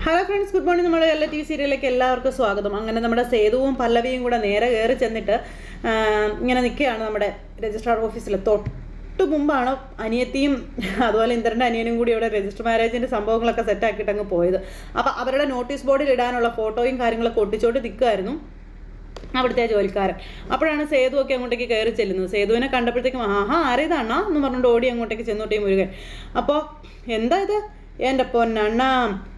Hello friends, good morning. നമ്മുടെ എല്ലാ T V സീരിയലിലേക്ക് എല്ലാവർക്കും സ്വാഗതം. അങ്ങനെ നമ്മുടെ സേതുവും പല്ലവിയും കൂടെ നേരെ കയറി ചെന്നിട്ട് ഇങ്ങനെ നിൽക്കുകയാണ് നമ്മുടെ രജിസ്ട്രാർ ഓഫീസിൽ. തൊട്ട് മുമ്പാണ് അനിയത്തിയും അതുപോലെ ഇന്ദ്രൻ്റെ അനിയനും കൂടി ഇവിടെ രജിസ്റ്റർ മാരേജിൻ്റെ സംഭവങ്ങളൊക്കെ സെറ്റാക്കിയിട്ട് അങ്ങ് പോയത്. അപ്പോൾ അവരുടെ നോട്ടീസ് ബോർഡിൽ ഇടാനുള്ള ഫോട്ടോയും കാര്യങ്ങളൊക്കെ ഒട്ടിച്ചോട്ട് നിൽക്കുമായിരുന്നു അവിടുത്തെ ജോലിക്കാരൻ. അപ്പോഴാണ് സേതു ഒക്കെ അങ്ങോട്ടേക്ക് കയറി ചെല്ലുന്നത്. സേതുവിനെ കണ്ടപ്പോഴത്തേക്കും ആരേതാണോ എന്ന് പറഞ്ഞുകൊണ്ട് ഓടി അങ്ങോട്ടേക്ക് ചെന്നോട്ടേ മുരുകൻ. അപ്പോൾ എന്താ ഇത്, എൻ്റെ പൊന്നണ്ണ,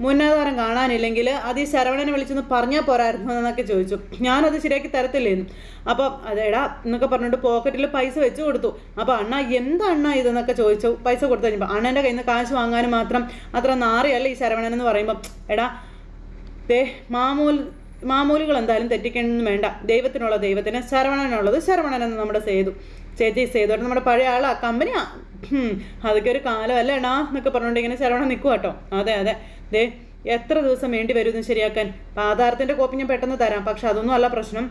മുന്നാധാരം കാണാനില്ലെങ്കിൽ അത് ഈ ശരവണനെ വിളിച്ചൊന്ന് പറഞ്ഞാൽ പോരായിരുന്നു എന്നൊക്കെ ചോദിച്ചു. ഞാനത് ശരിയാക്കി തരത്തില്ലേന്നു. അപ്പം അതെടാ എന്നൊക്കെ പറഞ്ഞിട്ട് പോക്കറ്റിൽ പൈസ വെച്ച് കൊടുത്തു. അപ്പോൾ അണ്ണ എന്താ അണ്ണ ഇതെന്നൊക്കെ ചോദിച്ചു. പൈസ കൊടുത്തു കഴിഞ്ഞപ്പോൾ അണ്ണൻ്റെ കയ്യിൽ നിന്ന് കാശ് വാങ്ങാനും മാത്രം അത്ര നാറിയല്ല ഈ ശരവണൻ എന്ന് പറയുമ്പം, എടാ മാമൂലുകൾ എന്തായാലും തെറ്റിക്കണമെന്ന് വേണ്ട. ദൈവത്തിനുള്ള ദൈവത്തിന്, ശരവണനുള്ളത് ശരവണനെന്ന് നമ്മുടെ സേതു. ചേച്ചി സേതുവായിട്ട് നമ്മുടെ പഴയ ആളാ, കമ്പനിയാ, അതൊക്കെ ഒരു കാലമല്ല എണ്ണാ എന്നൊക്കെ പറഞ്ഞുകൊണ്ട് ഇങ്ങനെ ശരവണൻ നിൽക്കും കേട്ടോ. അതെ എത്ര ദിവസം വേണ്ടി വരുമെന്ന് ശരിയാക്കാൻ? ആധാരത്തിൻ്റെ കോപ്പി ഞാൻ പെട്ടെന്ന് തരാം, പക്ഷെ അതൊന്നും അല്ല പ്രശ്നം.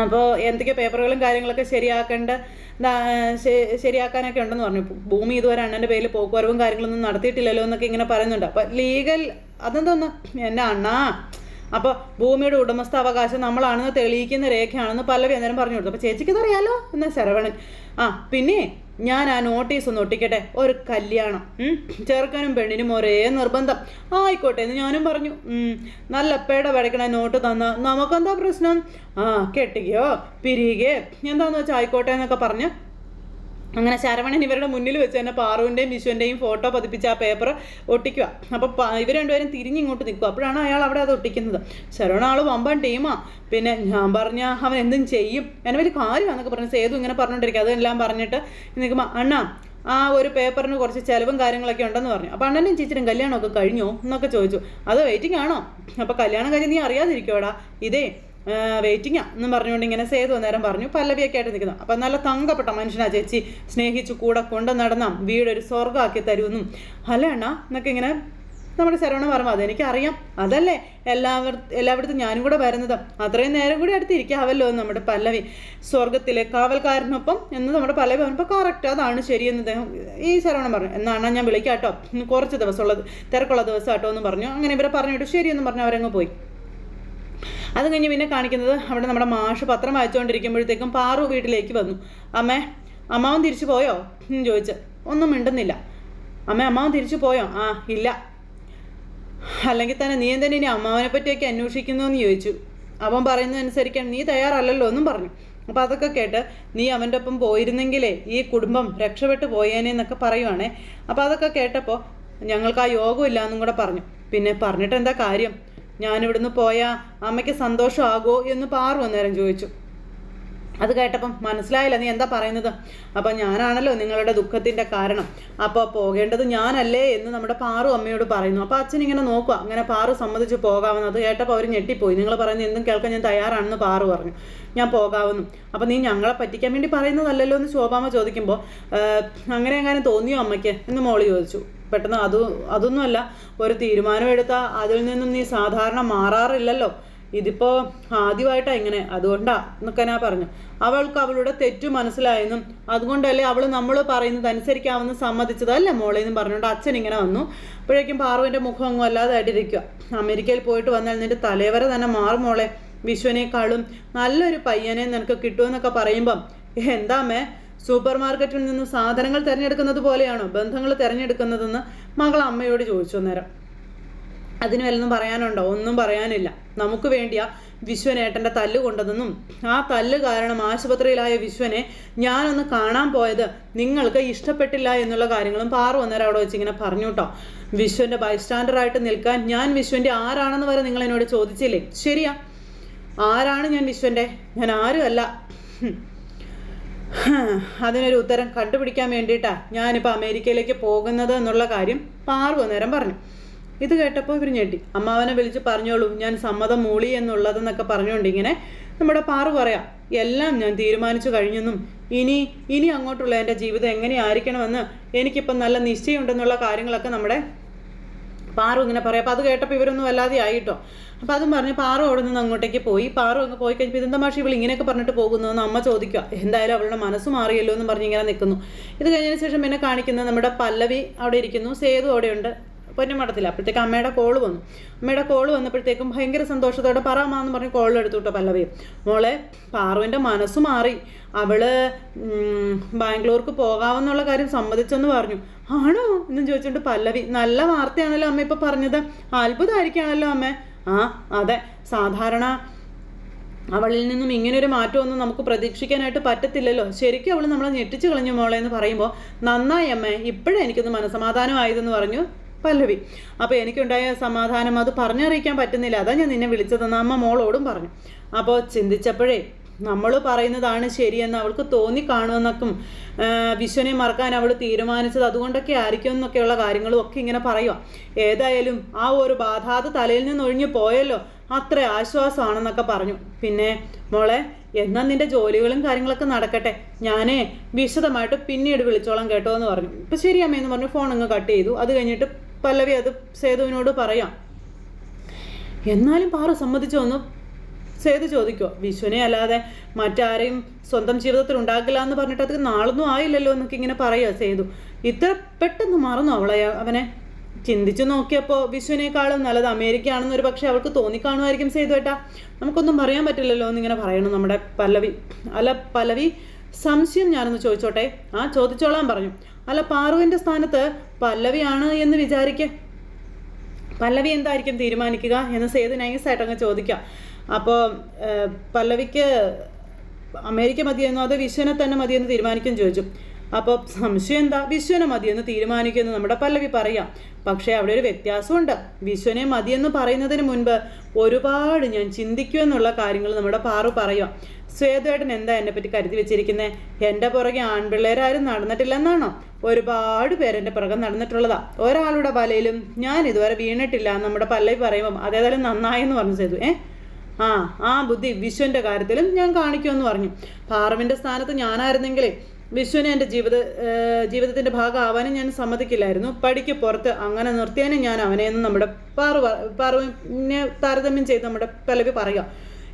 അപ്പോൾ എന്തൊക്കെ പേപ്പറുകളും കാര്യങ്ങളൊക്കെ ശരിയാക്കാനൊക്കെ ഉണ്ടെന്ന് പറഞ്ഞു. ഭൂമി ഇതുവരെ അണ്ണൻ്റെ പേരിൽ പോക്കുവരവും കാര്യങ്ങളൊന്നും നടത്തിയിട്ടില്ലല്ലോ എന്നൊക്കെ ഇങ്ങനെ പറയുന്നുണ്ട്. അപ്പോൾ ലീഗൽ അതെന്തോന്ന് എൻ്റെ അണ്ണാ, അപ്പോൾ ഭൂമിയുടെ ഉടമസ്ഥാവകാശം നമ്മളാണെന്ന് തെളിയിക്കുന്ന രേഖയാണെന്ന് പല്ലവി അന്നേരം പറഞ്ഞു കൊടുത്തു. അപ്പോൾ ചേച്ചിക്ക് അറിയാലോ എന്നാ ശരവണൻ. പിന്നെ ഞാൻ ആ നോട്ടീസ് ഒന്ന് ഒട്ടിക്കട്ടെ, ഒരു കല്യാണം, ചെറുക്കനും പെണ്ണിനും ഒരേ നിർബന്ധം ആയിക്കോട്ടെ എന്ന് ഞാനും പറഞ്ഞു. നല്ല പേട വടക്കണ നോട്ട് തന്ന നമുക്കെന്താ പ്രശ്നം? കെട്ടുകയോ പിരിയുകയോ എന്താന്ന് വെച്ചാൽ ആയിക്കോട്ടെ എന്നൊക്കെ പറഞ്ഞ് അങ്ങനെ ശരവണൻ ഇവരുടെ മുന്നിൽ വെച്ച് തന്നെ പാറുവിൻ്റെയും വിശ്വൻ്റെയും ഫോട്ടോ പതിപ്പിച്ച് ആ പേപ്പർ ഒട്ടിക്കുക. അപ്പോൾ ഇവർ രണ്ടുപേരും തിരിഞ്ഞിങ്ങോട്ട് നിൽക്കുക. അപ്പോഴാണ് അയാൾ അവിടെ അത് ഒട്ടിക്കുന്നത്. ശരവണ ആൾ വമ്പാൻ ടീമാ. പിന്നെ ഞാൻ പറഞ്ഞ അവൻ എന്തും ചെയ്യും, എന്നെ വലിയ കാര്യമാണെന്നൊക്കെ പറഞ്ഞ് സേതു ഇങ്ങനെ പറഞ്ഞുകൊണ്ടിരിക്കുക. അതെല്ലാം പറഞ്ഞിട്ട് നിൽക്കുമ്പോൾ അണ്ണാ ആ ഒരു പേപ്പറിന് കുറച്ച് ചിലവും കാര്യങ്ങളൊക്കെ ഉണ്ടെന്ന് പറഞ്ഞു. അപ്പോൾ അണ്ണനും ചേച്ചിയും കല്യാണമൊക്കെ കഴിഞ്ഞോ എന്നൊക്കെ ചോദിച്ചു. അത് വെയിറ്റിംഗ് ആണോ? അപ്പോൾ കല്യാണം കഴിഞ്ഞ് നീ അറിയാതിരിക്കോടാ, ഇതേ വെയിറ്റിംഗാ എന്നും പറഞ്ഞുകൊണ്ട് ഇങ്ങനെ സേതു നേരം പറഞ്ഞു. പല്ലവിയൊക്കെ ആയിട്ട് നിൽക്കുന്നു. അപ്പം നല്ല തങ്കപ്പെട്ട മനുഷ്യനാ ചേച്ചി, സ്നേഹിച്ചു കൂടെ കൊണ്ട് നടന്നാം, വീടൊരു സ്വർഗ്ഗമാക്കി തരുമെന്നും അല്ല അണ്ണാ എന്നൊക്കെ ഇങ്ങനെ നമ്മുടെ ശരവണ പറയുമ്പോൾ അതെനിക്കറിയാം, അതല്ലേ എല്ലായിടത്തും ഞാനും കൂടെ വരുന്നത്, അത്രയും നേരം കൂടി അടുത്തിരിക്കാവല്ലോ എന്ന് നമ്മുടെ പല്ലവി. സ്വർഗത്തിലെ കാവൽക്കാരനൊപ്പം എന്ന് നമ്മുടെ പല്ലവി പറഞ്ഞപ്പോൾ കറക്റ്റ്, അതാണ് ശരിയെന്ന് അദ്ദേഹം ഈ ശരവണൻ പറഞ്ഞു. എന്നാണ് ഞാൻ വിളിക്കാട്ടോ, കുറച്ച് ദിവസമുള്ളത് തിരക്കുള്ള ദിവസം കേട്ടോ എന്ന് പറഞ്ഞു. അങ്ങനെ ഇവരെ പറഞ്ഞിട്ട് ശരിയെന്ന് പറഞ്ഞു അവരങ്ങ് പോയി. അത് കഴിഞ്ഞ് പിന്നെ കാണിക്കുന്നത് അവിടെ നമ്മുടെ മാഷ് പത്രം വായിച്ചുകൊണ്ടിരിക്കുമ്പോഴത്തേക്കും പാറു വീട്ടിലേക്ക് വന്നു. അമ്മാവൻ തിരിച്ചു പോയോ എന്ന് ചോദിച്ച്. ഒന്നും മിണ്ടുന്നില്ല. അമ്മാവൻ തിരിച്ചു പോയോ? ഇല്ല. അല്ലെങ്കിൽ തന്നെ നീ എന്തിനാ ഇനി അമ്മാവനെ പറ്റിയൊക്കെ അന്വേഷിക്കുന്നു എന്ന് ചോദിച്ചു. അവൻ പറയുന്നതനുസരിക്കാൻ നീ തയ്യാറല്ലല്ലോ എന്നും പറഞ്ഞു. അപ്പോൾ അതൊക്കെ കേട്ട് നീ അവൻ്റെ ഒപ്പം പോയിരുന്നെങ്കിലേ ഈ കുടുംബം രക്ഷപ്പെട്ടു പോയേനെന്നൊക്കെ പറയുവാണേ. അപ്പോൾ അതൊക്കെ കേട്ടപ്പോൾ ഞങ്ങൾക്ക് ആ യോഗമില്ല എന്നും കൂടെ പറഞ്ഞു. പിന്നെ പറഞ്ഞിട്ട് എന്താ കാര്യം, ഞാനിവിടുന്ന് പോയാൽ അമ്മയ്ക്ക് സന്തോഷമാകുമോ എന്ന് പാറു അന്നേരം ചോദിച്ചു. അത് കേട്ടപ്പം മനസ്സിലായില്ല നീ എന്താ പറയുന്നത്. അപ്പം ഞാനാണല്ലോ നിങ്ങളുടെ ദുഃഖത്തിൻ്റെ കാരണം, അപ്പോൾ പോകേണ്ടത് ഞാനല്ലേ എന്ന് നമ്മുടെ പാറു അമ്മയോട് പറയുന്നു. അപ്പോൾ അച്ഛൻ ഇങ്ങനെ നോക്കുക, അങ്ങനെ പാറു സമ്മതിച്ച് പോകാമെന്ന്. അത് കേട്ടപ്പോൾ അവർ ഞെട്ടിപ്പോയി. നിങ്ങൾ പറയുന്നത് എന്തും കേൾക്കാൻ ഞാൻ തയ്യാറാണെന്ന് പാറു പറഞ്ഞു. ഞാൻ പോകാമെന്നും. അപ്പം നീ ഞങ്ങളെ പറ്റിക്കാൻ വേണ്ടി പറയുന്നതല്ലല്ലോ എന്ന് ശോഭാമ്മ ചോദിക്കുമ്പോൾ അങ്ങനെ എങ്ങനെ തോന്നിയോ അമ്മയ്ക്ക് എന്ന് മോള് ചോദിച്ചു. പെട്ടെന്ന് അതൊന്നുമല്ല, ഒരു തീരുമാനം എടുത്താൽ അതിൽ നിന്നും നീ സാധാരണ മാറാറില്ലല്ലോ, ഇതിപ്പോൾ ആദ്യമായിട്ടാണ് ഇങ്ങനെ, അതുകൊണ്ടാ എന്നൊക്കെ ഞാൻ പറഞ്ഞു. അവൾക്ക് അവളുടെ തെറ്റു മനസ്സിലായെന്നും അതുകൊണ്ടല്ലേ അവൾ നമ്മൾ പറയുന്നത് അനുസരിക്കാമെന്ന് സമ്മതിച്ചതല്ലേ മോളെ എന്നും പറഞ്ഞുകൊണ്ട് അച്ഛൻ ഇങ്ങനെ വന്നു. അപ്പോഴേക്കും പാറുവിൻ്റെ മുഖം അങ്ങ് അല്ലാതായിട്ടിരിക്കുക. അമേരിക്കയിൽ പോയിട്ട് വന്നാൽ നിന്റെ തലവര തന്നെ മാറും മോളെ, വിശ്വനേക്കാളും നല്ലൊരു പയ്യനെ നിനക്ക് കിട്ടുമെന്നൊക്കെ പറയുമ്പം എന്താമേ, സൂപ്പർ മാർക്കറ്റിൽ നിന്ന് സാധനങ്ങൾ തിരഞ്ഞെടുക്കുന്നത് പോലെയാണോ ബന്ധങ്ങൾ തിരഞ്ഞെടുക്കുന്നതെന്ന് മകൾ അമ്മയോട് ചോദിച്ചു. നേരം അതിന് വല്ലതും പറയാനുണ്ടോ? ഒന്നും പറയാനില്ല. നമുക്ക് വേണ്ടിയാ വിശ്വനേട്ടൻ്റെ തല്ല് കൊണ്ടതെന്നും ആ തല്ല് കാരണം ആശുപത്രിയിലായ വിശ്വനെ ഞാനൊന്ന് കാണാൻ പോയത് നിങ്ങൾക്ക് ഇഷ്ടപ്പെട്ടില്ല എന്നുള്ള കാര്യങ്ങളും പാറു അന്നേരം അവിടെ വെച്ച് ഇങ്ങനെ പറഞ്ഞു കേട്ടോ. വിശ്വൻ്റെ ബൈസ്റ്റാൻഡറായിട്ട് നിൽക്കാൻ ഞാൻ വിശ്വൻ്റെ ആരാണെന്ന് വരെ നിങ്ങൾ എന്നോട് ചോദിച്ചില്ലേ? ശരിയാ, ആരാണ് ഞാൻ വിശ്വൻ്റെ? ഞാൻ ആരുമല്ല. അതിനൊരു ഉത്തരം കണ്ടുപിടിക്കാൻ വേണ്ടിയിട്ടാണ് ഞാനിപ്പോൾ അമേരിക്കയിലേക്ക് പോകുന്നത് എന്നുള്ള കാര്യം പാറു അന്നേരം പറഞ്ഞു. ഇത് കേട്ടപ്പോൾ ഇവർ ഞെട്ടി. അമ്മാവനെ വിളിച്ച് പറഞ്ഞോളൂ ഞാൻ സമ്മതം മൂളി എന്നുള്ളതെന്നൊക്കെ പറഞ്ഞുകൊണ്ട് ഇങ്ങനെ നമ്മുടെ പാറു പറയാം, എല്ലാം ഞാൻ തീരുമാനിച്ചു കഴിഞ്ഞെന്നും ഇനി അങ്ങോട്ടുള്ള എൻ്റെ ജീവിതം എങ്ങനെയായിരിക്കണമെന്ന് എനിക്കിപ്പം നല്ല നിശ്ചയമുണ്ടെന്നുള്ള കാര്യങ്ങളൊക്കെ നമ്മുടെ പാറു ഇങ്ങനെ പറയാം. അപ്പോൾ അത് കേട്ടപ്പോൾ ഇവരൊന്നും വല്ലാതെ ആയിട്ടോ. അപ്പോൾ അതും പറഞ്ഞ് പാറു അവിടെ നിന്ന് അങ്ങോട്ടേക്ക് പോയി. പാറു അങ്ങ് പോയി കഴിഞ്ഞപ്പോൾ ഇതെന്താ മാഷി ഇവൾ ഇങ്ങനെയൊക്കെ പറഞ്ഞിട്ട് പോകുന്നു എന്ന് അമ്മ ചോദിക്കുക. എന്തായാലും അവളുടെ മനസ്സ് മാറിയല്ലോ എന്ന് പറഞ്ഞ് ഇങ്ങനെ നിൽക്കുന്നു. ഇത് കഴിഞ്ഞതിന് ശേഷം പിന്നെ കാണിക്കുന്നത് നമ്മുടെ പല്ലവി അവിടെ ഇരിക്കുന്നു, സേതു അവിടെയുണ്ട്, പൊന്നമടത്തില്ല. അപ്പോഴത്തേക്ക് അമ്മയുടെ കോള് വന്നു. അമ്മയുടെ കോള് വന്നപ്പോഴത്തേക്കും ഭയങ്കര സന്തോഷത്തോടെ പറയാമെന്ന് പറഞ്ഞ് കോളിലെടുത്തു കേട്ടോ പല്ലവി. മോളെ, പാറുവിൻ്റെ മനസ്സ് മാറി, അവള് ബാംഗ്ലൂർക്ക് പോകാമെന്നുള്ള കാര്യം സമ്മതിച്ചെന്ന് പറഞ്ഞു. ആണോ എന്നും ചോദിച്ചുകൊണ്ട് പല്ലവി. നല്ല വാർത്തയാണല്ലോ അമ്മ ഇപ്പം പറഞ്ഞത്, അത്ഭുതമായിരിക്കുകയാണല്ലോ അമ്മ. ആ അതെ, സാധാരണ അവളിൽ നിന്നും ഇങ്ങനൊരു മാറ്റമൊന്നും നമുക്ക് പ്രതീക്ഷിക്കാനായിട്ട് പറ്റത്തില്ലല്ലോ. ശരിക്കും അവൾ നമ്മളെ ഞെട്ടിച്ചു കളഞ്ഞു മോളെ എന്ന് പറയുമ്പോൾ നന്നായി അമ്മേ, ഇപ്പോഴേ എനിക്കൊന്ന് മനസ്സമാധാനമായതെന്ന് പറഞ്ഞു പല്ലവി. അപ്പോൾ എനിക്കുണ്ടായ സമാധാനം അത് പറഞ്ഞറിയിക്കാൻ പറ്റുന്നില്ല, അതാ ഞാൻ നിന്നെ വിളിച്ചതെന്ന് അമ്മ മോളോടും പറഞ്ഞു. അപ്പോൾ ചിന്തിച്ചപ്പോഴേ നമ്മൾ പറയുന്നതാണ് ശരിയെന്ന് അവൾക്ക് തോന്നിക്കാണുമെന്നൊക്കെ വിശ്വനെ മറക്കാൻ അവൾ തീരുമാനിച്ചത് അതുകൊണ്ടൊക്കെ ആയിരിക്കും എന്നൊക്കെയുള്ള കാര്യങ്ങളും ഒക്കെ ഇങ്ങനെ പറയുക. ഏതായാലും ആ ഒരു ബാധ അത് തലയിൽ നിന്ന് ഒഴിഞ്ഞു പോയല്ലോ, അത്ര ആശ്വാസമാണെന്നൊക്കെ പറഞ്ഞു. പിന്നെ മോളെ, എന്നാൽ നിന്റെ ജോലികളും കാര്യങ്ങളൊക്കെ നടക്കട്ടെ, ഞാനേ വിശദമായിട്ട് പിന്നീട് വിളിച്ചോളാം കേട്ടോ എന്ന് പറഞ്ഞു. ഇപ്പം ശരി അമ്മയെന്ന് പറഞ്ഞു ഫോൺ അങ്ങ് കട്ട് ചെയ്തു. അത് കഴിഞ്ഞിട്ട് പല്ലവി അത് സേതുവിനോട് പറയാം. എന്നാലും പാറു സമ്മതിച്ചു വന്നു സേതു ചോദിക്കോ, വിശ്വനെ അല്ലാതെ മറ്റാരെയും സ്വന്തം ജീവിതത്തിൽ ഉണ്ടാക്കില്ല എന്ന് പറഞ്ഞിട്ട് അത് നാളൊന്നും ആയില്ലല്ലോ എന്നൊക്കെ ഇങ്ങനെ പറയുക സേതു. ഇത്ര പെട്ടെന്ന് മറന്നു അവനെ. ചിന്തിച്ചു നോക്കിയപ്പോൾ വിശ്വനേക്കാളും നല്ലത് അമേരിക്ക ആണെന്നൊരു പക്ഷേ അവൾക്ക് തോന്നിക്കാണുമായിരിക്കും സേതു ഏട്ടാ, നമുക്കൊന്നും പറയാൻ പറ്റില്ലല്ലോ എന്നിങ്ങനെ പറയണം നമ്മുടെ പല്ലവി. അല്ല പല്ലവി, സംശയം ഞാനൊന്ന് ചോദിച്ചോട്ടെ? ആ ചോദിച്ചോളാൻ പറഞ്ഞു. അല്ല, പാറുവിൻ്റെ സ്ഥാനത്ത് പല്ലവിയാണ് എന്ന് വിചാരിക്കുക, പല്ലവി എന്തായിരിക്കും തീരുമാനിക്കുക എന്ന് സേതു നൈസായിട്ടങ്ങ് ചോദിക്കാം. അപ്പോൾ പല്ലവിക്ക് അമേരിക്ക മതിയെന്നോ അതോ വിശ്വനെ തന്നെ മതിയെന്ന് തീരുമാനിക്കുമെന്ന് ചോദിച്ചു. അപ്പോൾ സംശയം എന്താ, വിശ്വനെ മതിയെന്ന് തീരുമാനിക്കുമെന്ന് നമ്മുടെ പല്ലവി പറയാം. പക്ഷേ അവിടെ ഒരു വ്യത്യാസമുണ്ട്. വിശ്വനെ മതിയെന്ന് പറയുന്നതിന് മുൻപ് ഒരുപാട് ഞാൻ ചിന്തിക്കുമെന്നുള്ള കാര്യങ്ങൾ നമ്മുടെ പാറു പറയാം. ശ്വേതേട്ടൻ എന്താ എന്നെപ്പറ്റി കരുതി വെച്ചിരിക്കുന്നത്? എൻ്റെ പുറകെ ആൺപിള്ളേരാരും നടന്നിട്ടില്ലെന്നാണോ? ഒരുപാട് പേരെൻ്റെ പുറകെ നടന്നിട്ടുള്ളതാ, ഒരാളുടെ വലയിലും ഞാൻ ഇതുവരെ വീണിട്ടില്ല നമ്മുടെ പല്ലവി പറയുമ്പം അതേതായാലും നന്നായെന്ന് പറഞ്ഞു സേതു. ആ ബുദ്ധി വിശ്വൻ്റെ കാര്യത്തിലും ഞാൻ കാണിക്കുമെന്ന് പറഞ്ഞു. പാറുവിൻ്റെ സ്ഥാനത്ത് ഞാനായിരുന്നെങ്കിൽ വിശ്വനെ എൻ്റെ ജീവിതത്തിൻ്റെ ഭാഗമാവാനും ഞാൻ സമ്മതിക്കില്ലായിരുന്നു. പടിക്ക് പുറത്ത് അങ്ങനെ നിർത്തിയാനും ഞാൻ അവനെയെന്ന് നമ്മുടെ പാറുവിനെ താരതമ്യം ചെയ്ത് നമ്മുടെ പല്ലവി പറയാം.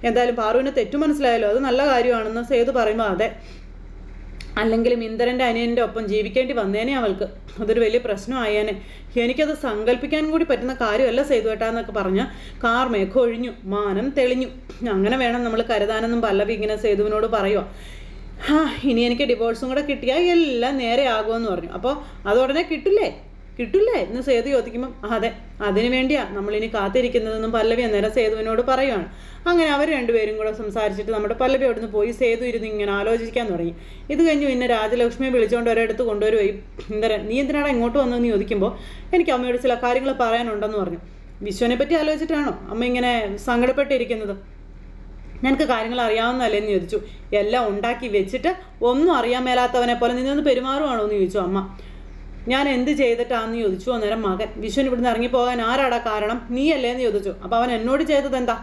എന്തായാലും പാറുവിന് തെറ്റു മനസ്സിലായല്ലോ, അത് നല്ല കാര്യമാണെന്ന് സേതു പറയുമ്പോൾ അതെ, അല്ലെങ്കിലും ഇന്ദ്രൻ്റെ അനിയൻ്റെ ഒപ്പം ജീവിക്കേണ്ടി വന്നേനെ അവൾക്ക്, അതൊരു വലിയ പ്രശ്നമായേനെ. എനിക്കത് സങ്കല്പിക്കാൻ കൂടി പറ്റുന്ന കാര്യമല്ല സേതു ഏട്ടാന്നൊക്കെ പറഞ്ഞ് കാർമേഘം ഒഴിഞ്ഞു, മാനം തെളിഞ്ഞു. അങ്ങനെ വേണം നമ്മൾ കരുതാനെന്നും പല്ലവി ഇങ്ങനെ സേതുവിനോട് പറയുക. ഇനി എനിക്ക് ഡിവോഴ്സും കൂടെ കിട്ടിയാൽ എല്ലാം നേരെ ആകുമെന്ന് പറഞ്ഞു. അപ്പോൾ അതുടനെ കിട്ടില്ലേ എന്ന് സേതു ചോദിക്കുമ്പം അതെ, അതിനു വേണ്ടിയാണ് നമ്മളിനി കാത്തിരിക്കുന്നതെന്നും പല്ലവി അന്നേരം സേതുവിനോട് പറയുകയാണ്. അങ്ങനെ അവർ രണ്ടുപേരും കൂടെ സംസാരിച്ചിട്ട് നമ്മുടെ പല്ലവി അവിടുന്ന് പോയി സേതു ഇരുന്ന് ഇങ്ങനെ ആലോചിക്കാൻ തുടങ്ങി. ഇത് കഴിഞ്ഞ് പിന്നെ രാജലക്ഷ്മിയെ വിളിച്ചുകൊണ്ട് ഒരിടത്ത് കൊണ്ടുവരുകയും ഇന്ദ്രൻ നീ എന്തിനാണ് ഇങ്ങോട്ട് വന്നതെന്ന് ചോദിക്കുമ്പോൾ എനിക്ക് അമ്മയോട് ചില കാര്യങ്ങൾ പറയാനുണ്ടെന്ന് പറഞ്ഞു. വിശ്വനെ പറ്റി ആലോചിച്ചിട്ടാണോ അമ്മ ഇങ്ങനെ സങ്കടപ്പെട്ടിരിക്കുന്നത്? ഞങ്ങൾക്ക് കാര്യങ്ങൾ അറിയാവുന്നതല്ലേ എന്ന് ചോദിച്ചു. എല്ലാം ഉണ്ടാക്കി വെച്ചിട്ട് ഒന്നും അറിയാൻ മേലാത്തവനെ പോലെ നിന്നൊന്ന് പെരുമാറുവാണോ എന്ന് ചോദിച്ചു അമ്മ. ഞാൻ എന്ത് ചെയ്തിട്ടാന്ന് ചോദിച്ചു. അന്നേരം മകൻ വിശ്വൻ ഇവിടുന്ന് ഇറങ്ങിപ്പോകാൻ ആരാടാ കാരണം, നീയല്ലേ എന്ന് ചോദിച്ചു. അപ്പോൾ അവൻ എന്നോട് ചെയ്തത് എന്താ?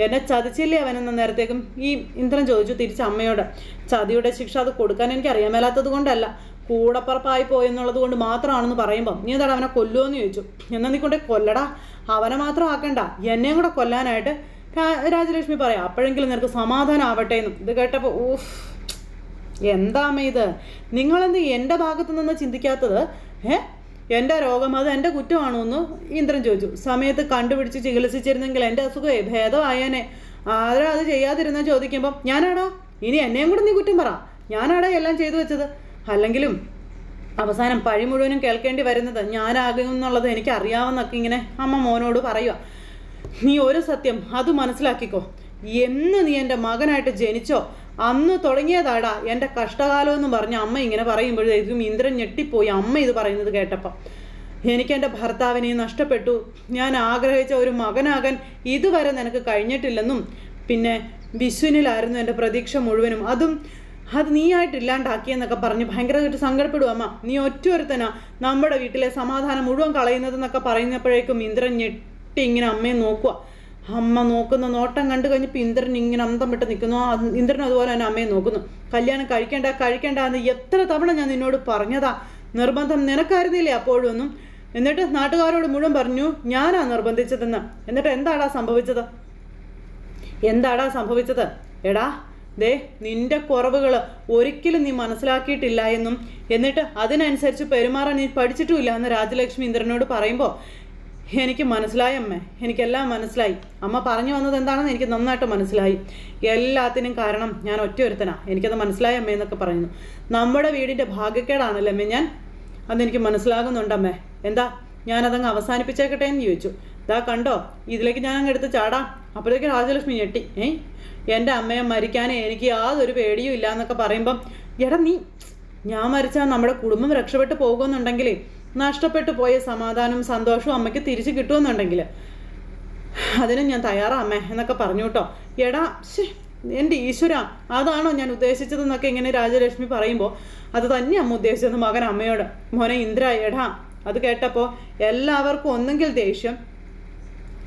എന്നെ ചതിച്ചില്ലേ അവനെന്ന നേരത്തേക്കും ഈ ഇന്ദ്രൻ ചോദിച്ചു തിരിച്ച് അമ്മയോട്. ചതിയുടെ ശിക്ഷ അത് കൊടുക്കാൻ എനിക്ക് അറിയാൻ മേലാത്തത് കൊണ്ടല്ല, കൂടപ്പറപ്പായി പോയെന്നുള്ളത് കൊണ്ട് മാത്രമാണെന്ന് പറയുമ്പോൾ നീ എന്താടാ അവനെ കൊല്ലുമോ എന്ന് ചോദിച്ചു. എന്നാൽ നീ കൊണ്ടേ കൊല്ലടാ, അവനെ മാത്രം ആക്കണ്ട, എന്നെയും കൂടെ കൊല്ലാനായിട്ട് രാജലക്ഷ്മി പറയാം, അപ്പോഴെങ്കിലും നിനക്ക് സമാധാനം ആവട്ടെ എന്നും. ഇത് കേട്ടപ്പോൾ എന്താമ്മ ഇത്, നിങ്ങളെന്ത് എൻ്റെ ഭാഗത്തു നിന്ന് ചിന്തിക്കാത്തത്? എൻ്റെ രോഗം അത് എൻ്റെ കുറ്റമാണോ എന്ന് ഇന്ദ്രൻ ചോദിച്ചു. സമയത്ത് കണ്ടുപിടിച്ച് ചികിത്സിച്ചിരുന്നെങ്കിൽ എൻ്റെ അസുഖമേ ഭേദമായേനെ, ആരാ അത് ചെയ്യാതിരുന്ന ചോദിക്കുമ്പം ഞാനാടാ, ഇനി എന്നെയും കൂടെ നീ കുറ്റം പറ, ഞാനാടാ എല്ലാം ചെയ്തു വെച്ചത്. അല്ലെങ്കിലും അവസാനം പഴി മുഴുവനും കേൾക്കേണ്ടി വരുന്നത് ഞാനാകുമെന്നുള്ളത് എനിക്ക് അറിയാമെന്നൊക്കെ ഇങ്ങനെ അമ്മ മോനോട് പറയുക. നീ ഒരു സത്യം അത് മനസ്സിലാക്കിക്കോ, എന്ന് നീ എൻ്റെ മകനായിട്ട് ജനിച്ചോ അന്ന് തുടങ്ങിയതാടാ എൻ്റെ കഷ്ടകാലമെന്ന് പറഞ്ഞ് അമ്മ ഇങ്ങനെ പറയുമ്പോഴേക്കും ഇന്ദ്രൻ ഞെട്ടിപ്പോയി അമ്മ ഇത് പറയുന്നത് കേട്ടപ്പം. എനിക്കെൻ്റെ ഭർത്താവിനെ നഷ്ടപ്പെട്ടു, ഞാൻ ആഗ്രഹിച്ച ഒരു മകനാകാൻ ഇതുവരെ നിനക്ക് കഴിഞ്ഞിട്ടില്ലെന്നും പിന്നെ വിശ്വനിലായിരുന്നു എൻ്റെ പ്രതീക്ഷ മുഴുവനും, അത് നീയായിട്ടില്ലാണ്ടാക്കിയെന്നൊക്കെ പറഞ്ഞ് ഭയങ്കരമായിട്ട് സങ്കടപ്പെടും അമ്മ. നീ ഒറ്റൊരുത്തനാ നമ്മുടെ വീട്ടിലെ സമാധാനം മുഴുവൻ കളയുന്നതെന്നൊക്കെ പറയുന്നപ്പോഴേക്കും ഇന്ദ്രൻ ഞെട്ടി ഇങ്ങനെ അമ്മയെ നോക്കുക. അമ്മ നോക്കുന്ന നോട്ടം കണ്ടു കഴിഞ്ഞപ്പോൾ ഇന്ദ്രൻ ഇങ്ങനെ അന്തം വിട്ട് നിൽക്കുന്നു. ഇന്ദ്രൻ അതുപോലെ തന്നെ അമ്മയെ നോക്കുന്നു. കല്യാണം കഴിക്കണ്ട എന്ന് എത്ര തവണ ഞാൻ നിന്നോട് പറഞ്ഞതാ, നിർബന്ധം നിനക്കായിരുന്നില്ലേ അപ്പോഴും ഒന്നും. എന്നിട്ട് നാട്ടുകാരോട് മുഴുവൻ പറഞ്ഞു ഞാനാ നിർബന്ധിച്ചതെന്ന്. എന്നിട്ട് എന്താടാ സംഭവിച്ചത്? എടാ ദേ നിന്റെ കുറവുകൾ ഒരിക്കലും നീ മനസ്സിലാക്കിയിട്ടില്ല എന്നും എന്നിട്ട് അതിനനുസരിച്ച് പെരുമാറാൻ നീ പഠിച്ചിട്ടുമില്ല എന്ന് രാജലക്ഷ്മി ഇന്ദ്രനോട് പറയുമ്പോൾ എനിക്ക് മനസ്സിലായി അമ്മേ, എനിക്കെല്ലാം മനസ്സിലായി. അമ്മ പറഞ്ഞു വന്നത് എന്താണെന്ന് എനിക്ക് നന്നായിട്ട് മനസ്സിലായി. എല്ലാത്തിനും കാരണം ഞാൻ ഒറ്റയൊരുത്തനാ, എനിക്കത് മനസ്സിലായി അമ്മേ എന്നൊക്കെ പറയുന്നു. നമ്മുടെ വീടിൻ്റെ ഭാഗ്യക്കേടാണല്ലേ അമ്മേ ഞാൻ, അതെനിക്ക് മനസ്സിലാകുന്നുണ്ടമ്മേ. എന്താ ഞാനതങ്ങ് അവസാനിപ്പിച്ചേക്കട്ടെ എന്ന് ചോദിച്ചു. ഇതാ കണ്ടോ, ഇതിലേക്ക് ഞാൻ അങ്ങ് എടുത്ത് ചാടാം. അപ്പോഴേക്ക് രാജലക്ഷ്മി ഞെട്ടി. എൻ്റെ അമ്മയെ മരിക്കാനേ എനിക്ക് യാതൊരു പേടിയും ഇല്ല എന്നൊക്കെ പറയുമ്പം, എടാ നീ, ഞാൻ മരിച്ചാൽ നമ്മുടെ കുടുംബം രക്ഷപ്പെട്ടു പോകുമെന്നുണ്ടെങ്കിൽ, നഷ്ടപ്പെട്ടു പോയ സമാധാനവും സന്തോഷവും അമ്മയ്ക്ക് തിരിച്ചു കിട്ടുമെന്നുണ്ടെങ്കിൽ അതിനും ഞാൻ തയ്യാറാ അമ്മേ എന്നൊക്കെ പറഞ്ഞു കേട്ടോ. എടാ എൻ്റെ ഈശ്വര, അതാണോ ഞാൻ ഉദ്ദേശിച്ചതെന്നൊക്കെ ഇങ്ങനെ രാജലക്ഷ്മി പറയുമ്പോൾ, അത് തന്നെ അമ്മ ഉദ്ദേശിച്ചത് മകൻ അമ്മയോട്. മോനെ ഇന്ദ്ര, എടാ അത് കേട്ടപ്പോൾ എല്ലാവർക്കും ഒന്നെങ്കിൽ ദേഷ്യം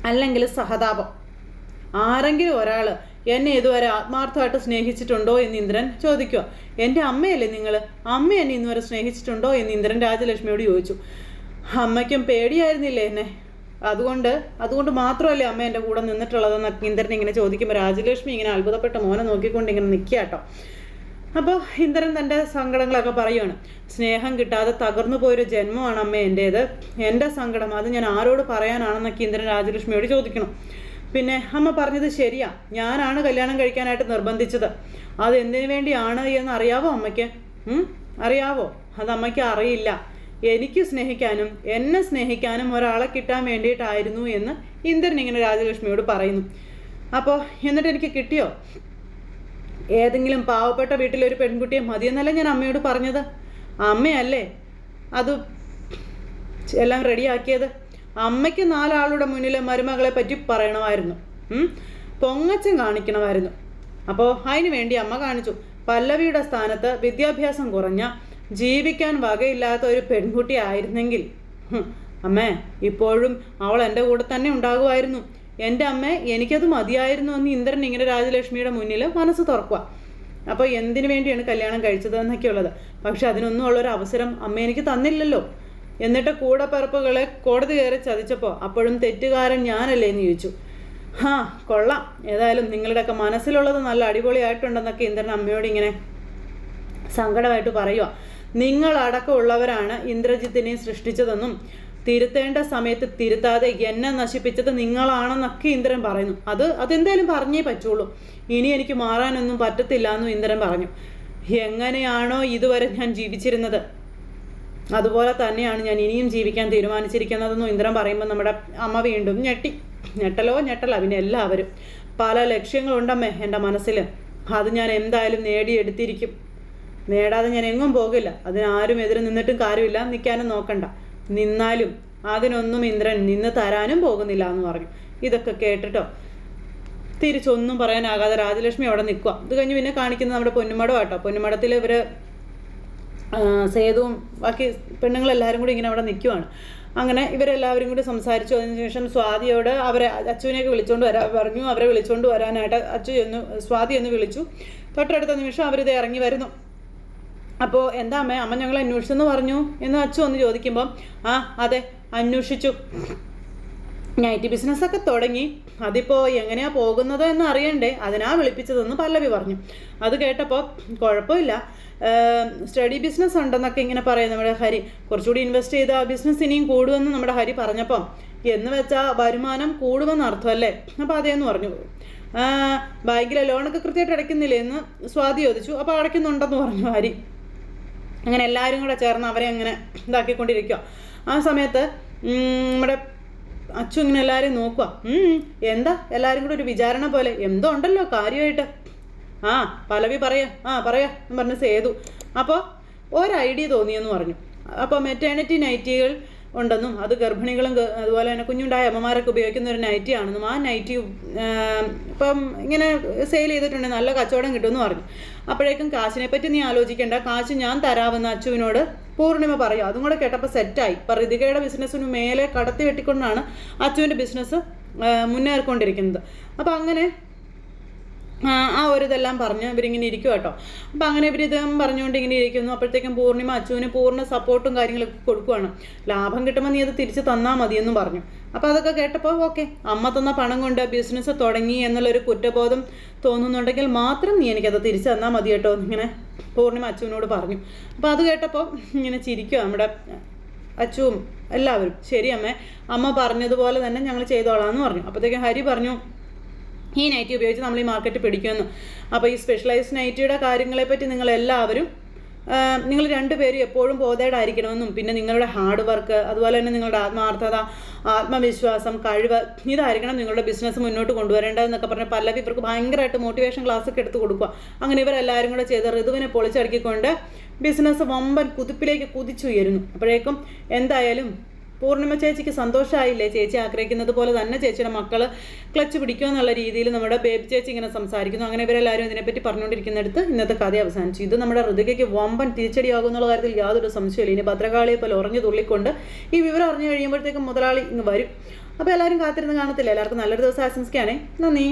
അല്ലെങ്കിൽ സഹതാപം. ആരെങ്കിലും ഒരാൾ എന്നെ ഇതുവരെ ആത്മാർത്ഥമായിട്ട് സ്നേഹിച്ചിട്ടുണ്ടോ എന്ന് ഇന്ദ്രൻ ചോദിക്കുക. എൻ്റെ അമ്മയല്ലേ നിങ്ങൾ, അമ്മ എന്നെ ഇന്നുവരെ സ്നേഹിച്ചിട്ടുണ്ടോ എന്ന് ഇന്ദ്രൻ രാജലക്ഷ്മിയോട് ചോദിച്ചു. അമ്മയ്ക്കും പേടിയായിരുന്നില്ലേ എന്നെ, അതുകൊണ്ട് മാത്രമല്ലേ അമ്മ എൻ്റെ കൂടെ നിന്നിട്ടുള്ളതെന്നൊക്കെ ഇന്ദ്രൻ ഇങ്ങനെ ചോദിക്കുമ്പോൾ രാജലക്ഷ്മി ഇങ്ങനെ അത്ഭുതപ്പെട്ട മോനെ നോക്കിക്കൊണ്ട് ഇങ്ങനെ നിൽക്കുക കേട്ടോ. അപ്പോൾ ഇന്ദ്രൻ തൻ്റെ സങ്കടങ്ങളൊക്കെ പറയുകയാണ്. സ്നേഹം കിട്ടാതെ തകർന്നു പോയൊരു ജന്മമാണ് അമ്മ എൻ്റേത്, എൻ്റെ സങ്കടം അത് ഞാൻ ആരോട് പറയാനാണെന്നൊക്കെ ഇന്ദ്രൻ രാജലക്ഷ്മിയോട് ചോദിക്കണം. പിന്നെ അമ്മ പറഞ്ഞത് ശരിയാ, ഞാനാണ് കല്യാണം കഴിക്കാനായിട്ട് നിർബന്ധിച്ചത്. അത് എന്തിനു വേണ്ടിയാണ് എന്ന് അറിയാവോ അമ്മയ്ക്ക്? അറിയാവോ? അത് അമ്മയ്ക്ക് അറിയില്ല. എനിക്ക് സ്നേഹിക്കാനും എന്നെ സ്നേഹിക്കാനും ഒരാളെ കിട്ടാൻ വേണ്ടിയിട്ടായിരുന്നു എന്ന് ഇന്ദ്രൻ ഇങ്ങനെ രാജലക്ഷ്മിയോട് പറയുന്നു. അപ്പോൾ എന്നിട്ട് എനിക്ക് കിട്ടിയോ? ഏതെങ്കിലും പാവപ്പെട്ട വീട്ടിലൊരു പെൺകുട്ടിയെ മതിയെന്നല്ല ഞാൻ അമ്മയോട് പറഞ്ഞത്. അമ്മയല്ലേ അത് എല്ലാം റെഡിയാക്കിയത്. അമ്മയ്ക്ക് 4 ആളുടെ മുന്നിൽ മരുമകളെ പറ്റി പറയണമായിരുന്നു, പൊങ്ങച്ചം കാണിക്കണമായിരുന്നു. അപ്പോൾ അതിന് വേണ്ടി അമ്മ കാണിച്ചു. പല്ലവിയുടെ സ്ഥാനത്ത് വിദ്യാഭ്യാസം കുറഞ്ഞ, ജീവിക്കാൻ വകയില്ലാത്ത ഒരു പെൺകുട്ടി ആയിരുന്നെങ്കിൽ അമ്മേ ഇപ്പോഴും അവൾ എൻ്റെ കൂടെ തന്നെ ഉണ്ടാകുമായിരുന്നു. എൻ്റെ അമ്മ എനിക്കത് മതിയായിരുന്നു എന്ന് ഇന്ദ്രൻ ഇങ്ങനെ രാജലക്ഷ്മിയുടെ മുന്നിൽ മനസ്സ് തുറക്കുക. അപ്പോൾ എന്തിനു വേണ്ടിയാണ് കല്യാണം കഴിച്ചത് എന്നൊക്കെയുള്ളത്. പക്ഷെ അതിനൊന്നും ഉള്ളൊരു അവസരം അമ്മ എനിക്ക് തന്നില്ലല്ലോ. എന്നിട്ട് കൂടപ്പിറപ്പുകളെ കോടതി കയറി ചതിച്ചപ്പോൾ അപ്പോഴും തെറ്റുകാരൻ ഞാനല്ലേ എന്ന് ചോദിച്ചു. കൊള്ളാം, ഏതായാലും നിങ്ങളുടെയൊക്കെ മനസ്സിലുള്ളത് നല്ല അടിപൊളിയായിട്ടുണ്ടെന്നൊക്കെ ഇന്ദ്രൻ അമ്മയോട് ഇങ്ങനെ സങ്കടമായിട്ട് പറയുക. നിങ്ങളടക്കമുള്ളവരാണ് ഇന്ദ്രജിത്തിനെ സൃഷ്ടിച്ചതെന്നും തിരുത്തേണ്ട സമയത്ത് തിരുത്താതെ എന്നെ നശിപ്പിച്ചത് നിങ്ങളാണെന്നൊക്കെ ഇന്ദ്രൻ പറയുന്നു. അതെന്തായാലും പറഞ്ഞേ പറ്റുള്ളൂ, ഇനി എനിക്ക് മാറാനൊന്നും പറ്റത്തില്ല എന്നും ഇന്ദ്രൻ പറഞ്ഞു. എങ്ങനെയാണോ ഇതുവരെ ഞാൻ ജീവിച്ചിരുന്നത് അതുപോലെ തന്നെയാണ് ഞാൻ ഇനിയും ജീവിക്കാൻ തീരുമാനിച്ചിരിക്കുന്നതെന്നും ഇന്ദ്രൻ പറയുമ്പോൾ നമ്മുടെ അമ്മ വീണ്ടും ഞെട്ടല. പിന്നെ എല്ലാവരും പല ലക്ഷ്യങ്ങളുണ്ടമ്മേ എൻ്റെ മനസ്സിൽ, അത് ഞാൻ എന്തായാലും നേടിയെടുത്തിരിക്കും. നേടാതെ ഞാൻ എങ്ങും പോകില്ല. അതിനാരും എതിരെ നിന്നിട്ടും കാര്യമില്ല, നിൽക്കാനും നോക്കണ്ട. നിന്നാലും അതിനൊന്നും ഇന്ദ്രൻ നിന്ന് തരാനും പോകുന്നില്ല എന്ന് പറഞ്ഞു. ഇതൊക്കെ കേട്ടിട്ടോ തിരിച്ചൊന്നും പറയാനാകാതെ രാജലക്ഷ്മി അവിടെ നിൽക്കുക. ഇത് കഴിഞ്ഞ് പിന്നെ കാണിക്കുന്നത് നമ്മുടെ പൊന്നുമടം കേട്ടോ. പൊന്നുമടത്തിൽ ഇവർ സേതുവും ബാക്കി പെണ്ണുങ്ങളെല്ലാവരും കൂടി ഇങ്ങനെ അവിടെ നിൽക്കുവാണ്. അങ്ങനെ ഇവരെല്ലാവരും കൂടി സംസാരിച്ചു. അതിനുശേഷം സ്വാതിയോട് അവരെ അച്ചുവിനെയൊക്കെ വിളിച്ചുകൊണ്ട് വരാൻ പറഞ്ഞു. അവരെ വിളിച്ചുകൊണ്ട് വരാനായിട്ട് സ്വാതി എന്ന് വിളിച്ചു. തൊട്ടടുത്ത നിമിഷം അവരിത് ഇറങ്ങി വരുന്നു. അപ്പോൾ എന്താ അമ്മ ഞങ്ങൾ അന്വേഷിച്ചെന്ന് പറഞ്ഞു എന്ന് അച്ചു ഒന്ന് ചോദിക്കുമ്പം, അതെ അന്വേഷിച്ചു, നൈറ്റി ബിസിനസ്സൊക്കെ തുടങ്ങി, അതിപ്പോൾ എങ്ങനെയാണ് പോകുന്നത് എന്ന് അറിയണ്ടേ, അതിനാ വിളിപ്പിച്ചതെന്ന് പല്ലവി പറഞ്ഞു. അത് കേട്ടപ്പോൾ കുഴപ്പമില്ല, സ്റ്റഡി ബിസിനസ് ഉണ്ടെന്നൊക്കെ ഇങ്ങനെ പറയും നമ്മുടെ ഹരി. കുറച്ചുകൂടി ഇൻവെസ്റ്റ് ചെയ്ത് ആ ബിസിനസ് ഇനിയും കൂടുമെന്ന് നമ്മുടെ ഹരി പറഞ്ഞപ്പം, എന്ന് വെച്ചാൽ വരുമാനം കൂടുമെന്ന് അർത്ഥമല്ലേ? അപ്പോൾ അതേന്ന് പറഞ്ഞു. ബാങ്കിലെ ലോണൊക്കെ കൃത്യമായിട്ട് അടയ്ക്കുന്നില്ലേ എന്ന് സ്വാതി ചോദിച്ചു. അപ്പോൾ അടയ്ക്കുന്നുണ്ടെന്ന് പറഞ്ഞു ഹരി. അങ്ങനെ എല്ലാവരും കൂടെ ചേർന്ന് അവരെ അങ്ങനെ ഇതാക്കിക്കൊണ്ടിരിക്കുക. ആ സമയത്ത് നമ്മുടെ അച്ചു ഇങ്ങനെ എല്ലാവരെയും നോക്കുക. എന്താ എല്ലാവരും കൂടെ ഒരു വിചാരണ പോലെ എന്തോ ഉണ്ടല്ലോ കാര്യമായിട്ട്. പല്ലവി പറയാ എന്ന് പറഞ്ഞ് സേതു. അപ്പോൾ ഒരു ഐഡിയ തോന്നിയെന്ന് പറഞ്ഞു. അപ്പോൾ മെറ്റേണിറ്റി നൈറ്റികൾ ഉണ്ടെന്നും അത് ഗർഭിണികളും അതുപോലെ തന്നെ കുഞ്ഞുണ്ടായ അമ്മമാരൊക്കെ ഉപയോഗിക്കുന്ന ഒരു നൈറ്റി ആണെന്നും ആ നൈറ്റി ഇപ്പം ഇങ്ങനെ സെയിൽ ചെയ്തിട്ടുണ്ടെങ്കിൽ നല്ല കച്ചവടം കിട്ടുമെന്ന് പറഞ്ഞു. അപ്പോഴേക്കും കാശിനെ പറ്റി നീ ആലോചിക്കേണ്ട, കാശ് ഞാൻ തരാമെന്ന് അച്ചുവിനോട് പൂർണിമ പറയും. അതും കൂടെ കേട്ടപ്പോൾ സെറ്റായി. ഇപ്പം ഋതികയുടെ ബിസിനസ്സിന് മേലെ കടത്തി വെട്ടിക്കൊണ്ടാണ് അച്ചുവിൻ്റെ ബിസിനസ് മുന്നേറിക്കൊണ്ടിരിക്കുന്നത്. അപ്പോൾ അങ്ങനെ ആ ഒരു ഇതെല്ലാം പറഞ്ഞ് ഇവരിങ്ങനെ ഇരിക്കും കേട്ടോ. അപ്പം അങ്ങനെ ഇവരിതും പറഞ്ഞുകൊണ്ട് ഇങ്ങനെ ഇരിക്കുന്നു. അപ്പോഴത്തേക്കും പൂർണിമ അച്ചുവിന് പൂർണ്ണ സപ്പോർട്ടും കാര്യങ്ങളൊക്കെ കൊടുക്കുവാണ്. ലാഭം കിട്ടുമ്പോൾ നീ അത് തിരിച്ച് തന്നാൽ മതിയെന്നും പറഞ്ഞു. അപ്പോൾ അതൊക്കെ കേട്ടപ്പോൾ ഓക്കെ, അമ്മ തന്ന പണം കൊണ്ട് ബിസിനസ് തുടങ്ങി എന്നുള്ളൊരു കുറ്റബോധം തോന്നുന്നുണ്ടെങ്കിൽ മാത്രം നീ എനിക്കത് തിരിച്ച് തന്നാൽ മതി കേട്ടോ എന്നിങ്ങനെ പൂർണിമ അച്ചുവിനോട് പറഞ്ഞു. അപ്പോൾ അത് കേട്ടപ്പോൾ ഇങ്ങനെ ചിരിക്കുക നമ്മുടെ അച്ചുവും എല്ലാവരും. ശരി അമ്മേ, അമ്മ പറഞ്ഞതുപോലെ തന്നെ ഞങ്ങൾ ചെയ്തോളാമെന്ന് പറഞ്ഞു. അപ്പോഴത്തേക്കും ഹരി പറഞ്ഞു, ഈ നൈറ്റി ഉപയോഗിച്ച് നമ്മൾ ഈ മാർക്കറ്റ് പിടിക്കുമെന്ന്. അപ്പോൾ ഈ സ്പെഷ്യലൈസ്ഡ് നൈറ്റിയുടെ കാര്യങ്ങളെപ്പറ്റി നിങ്ങളെല്ലാവരും നിങ്ങൾ രണ്ടുപേരും എപ്പോഴും ബോധേഡായിരിക്കണമെന്നും പിന്നെ നിങ്ങളുടെ ഹാർഡ് വർക്ക് അതുപോലെ തന്നെ നിങ്ങളുടെ ആത്മാർത്ഥത, ആത്മവിശ്വാസം, കഴിവ് ഇതായിരിക്കണം നിങ്ങളുടെ ബിസിനസ് മുന്നോട്ട് കൊണ്ടുവരേണ്ടതെന്നൊക്കെ പറഞ്ഞ് പല്ലവി ഇവർക്ക് ഭയങ്കരമായിട്ട് മോട്ടിവേഷൻ ക്ലാസ്സൊക്കെ എടുത്ത് കൊടുക്കുക. അങ്ങനെ ഇവരെല്ലാവരും കൂടെ ചെയ്ത് ഋതുവിനെ പൊളിച്ചടക്കിക്കൊണ്ട് ബിസിനസ് വമ്പൻ കുതിപ്പിലേക്ക് കുതിച്ചുയരുന്നു. അപ്പോഴേക്കും എന്തായാലും പൂർണിമ ചേച്ചിക്ക് സന്തോഷമായില്ലേ? ചേച്ചി ആഗ്രഹിക്കുന്നത് പോലെ തന്നെ ചേച്ചിയുടെ മക്കൾ ക്ലച്ച് പിടിക്കുമെന്നുള്ള രീതിയിൽ നമ്മുടെ ബേബി ചേച്ചി ഇങ്ങനെ സംസാരിക്കുന്നു. അങ്ങനെ ഇവരെല്ലാവരും ഇതിനെപ്പറ്റി പറഞ്ഞുകൊണ്ടിരിക്കുന്നിടത്ത് ഇന്നത്തെ കഥ അവസാനിച്ചു. ഇത് നമ്മുടെ ഋതികയ്ക്ക് വമ്പൻ തിരിച്ചടിയാകുന്നുള്ള കാര്യത്തിൽ യാതൊരു സംശയമില്ല. ഇനി ഭദ്രകാളിയെ പോലെ ഉറഞ്ഞു തുള്ളിക്കൊണ്ട് ഈ വിവരം അറിഞ്ഞു കഴിയുമ്പോഴത്തേക്കും മുതലാളി ഇങ്ങ് വരും. അപ്പോൾ എല്ലാവരും കാത്തിരുന്ന് കാണത്തില്ല. എല്ലാവർക്കും നല്ലൊരു ദിവസം ആശംസിക്കുകയാണേ. നന്ദി.